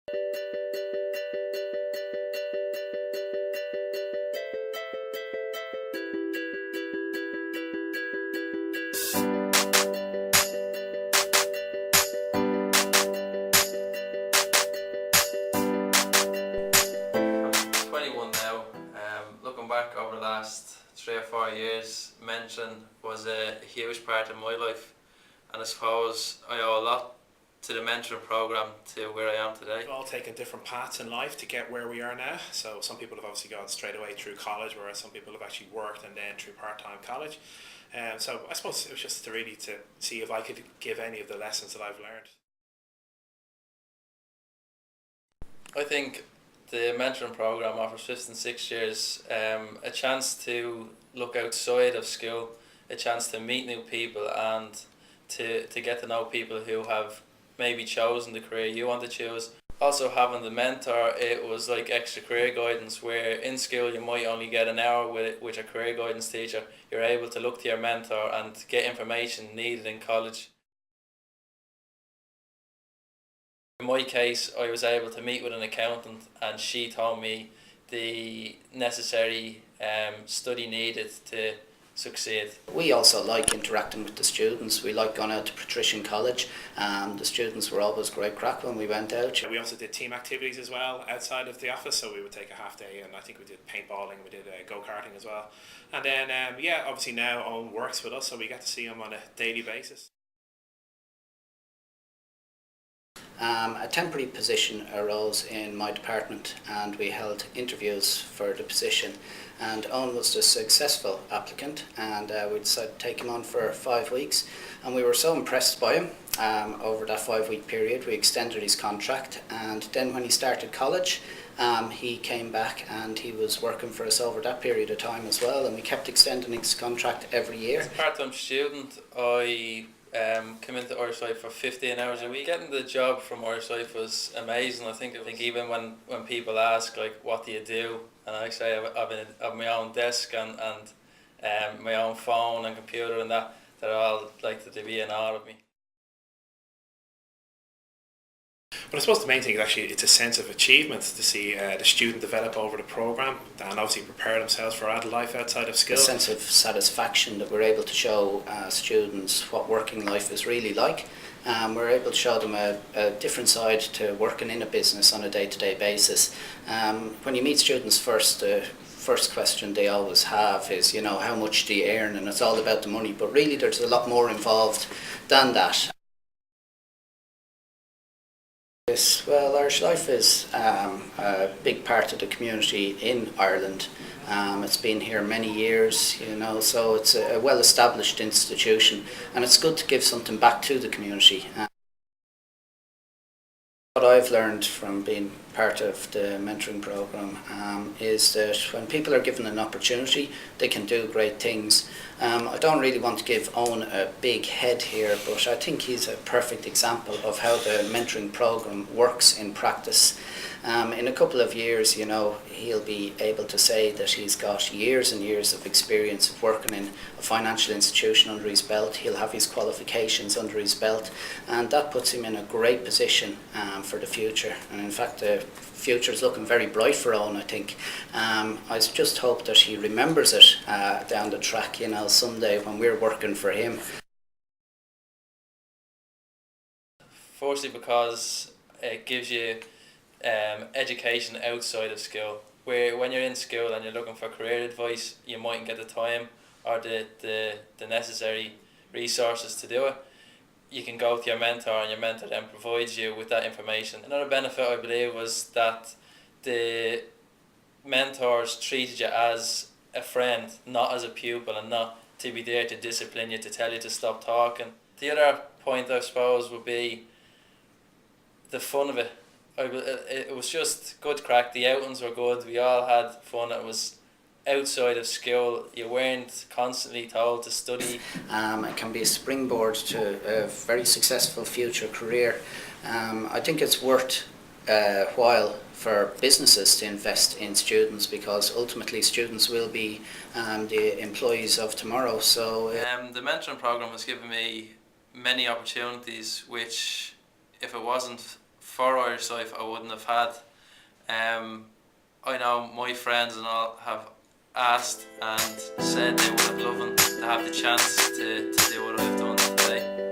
I'm 21 now. Looking back over the last 3 or 4 years, mentoring was a huge part of my life, and I suppose I owe a lot to the mentoring program to where I am today. We've all taken different paths in life to get where we are now. So some people have obviously gone straight away through college, whereas some people have actually worked and then through part-time college. So I suppose it was just to see if I could give any of the lessons that I've learned. I think the mentoring program offers 5th and 6th years a chance to look outside of school, a chance to meet new people and to get to know people who have maybe chosen the career you want to choose. Also, having the mentor, it was like extra career guidance, where in school you might only get an hour with a career guidance teacher. You're able to look to your mentor and get information needed in college. In my case, I was able to meet with an accountant and she told me the necessary study needed to succeed. We also like interacting with the students. We like going out to Patrician College. The students were always great crack when we went out. We also did team activities as well outside of the office, so we would take a half day and I think we did paintballing, we did go-karting as well. And then obviously now Owen works with us, so we get to see him on a daily basis. A temporary position arose in my department and we held interviews for the position, and Owen was the successful applicant, and we decided to take him on for 5 weeks, and we were so impressed by him. Over that 5-week period we extended his contract, and then when he started college he came back and he was working for us over that period of time as well, and we kept extending his contract every year. As a part-time student, I came into RSI for 15 hours a week. Getting the job from RSI was amazing. I think even when people ask like, what do you do, and I say I've my own desk and my own phone and computer and that, they're all like to be in awe of me. But I suppose the main thing is actually it's a sense of achievement to see the student develop over the programme and obviously prepare themselves for adult life outside of school. A sense of satisfaction that we're able to show students what working life is really like. We're able to show them a different side to working in a business on a day-to-day basis. When you meet students first, the first question they always have is, how much do you earn? And it's all about the money, but really there's a lot more involved than that. Well, Irish Life is a big part of the community in Ireland. It's been here many years, so it's a well-established institution, and it's good to give something back to the community. What I've learned from being part of the mentoring program is that when people are given an opportunity, they can do great things. I don't really want to give Owen a big head here, but I think he's a perfect example of how the mentoring program works in practice. In a couple of years, he'll be able to say that he's got years and years of experience of working in a financial institution under his belt. He'll have his qualifications under his belt, and that puts him in a great position for the future. And in fact, the future is looking very bright for Owen, I think. I just hope that he remembers it down the track, someday when we're working for him. Firstly, because it gives you education outside of school, where when you're in school and you're looking for career advice, you mightn't get the time or the necessary resources to do it. You can go to your mentor, and your mentor then provides you with that information. Another benefit, I believe, was that the mentors treated you as a friend, not as a pupil, and not to be there to discipline you, to tell you to stop talking. The other point, I suppose, would be the fun of it. It was just good crack. The outings were good. We all had fun. It was outside of school. You weren't constantly told to study. It can be a springboard to a very successful future career. I think it's worth while for businesses to invest in students, because ultimately students will be the employees of tomorrow. So the mentoring program has given me many opportunities which, if it wasn't for Irish Life I wouldn't have had. I know my friends and all have asked and said they would have loved to have the chance to do what I've done today.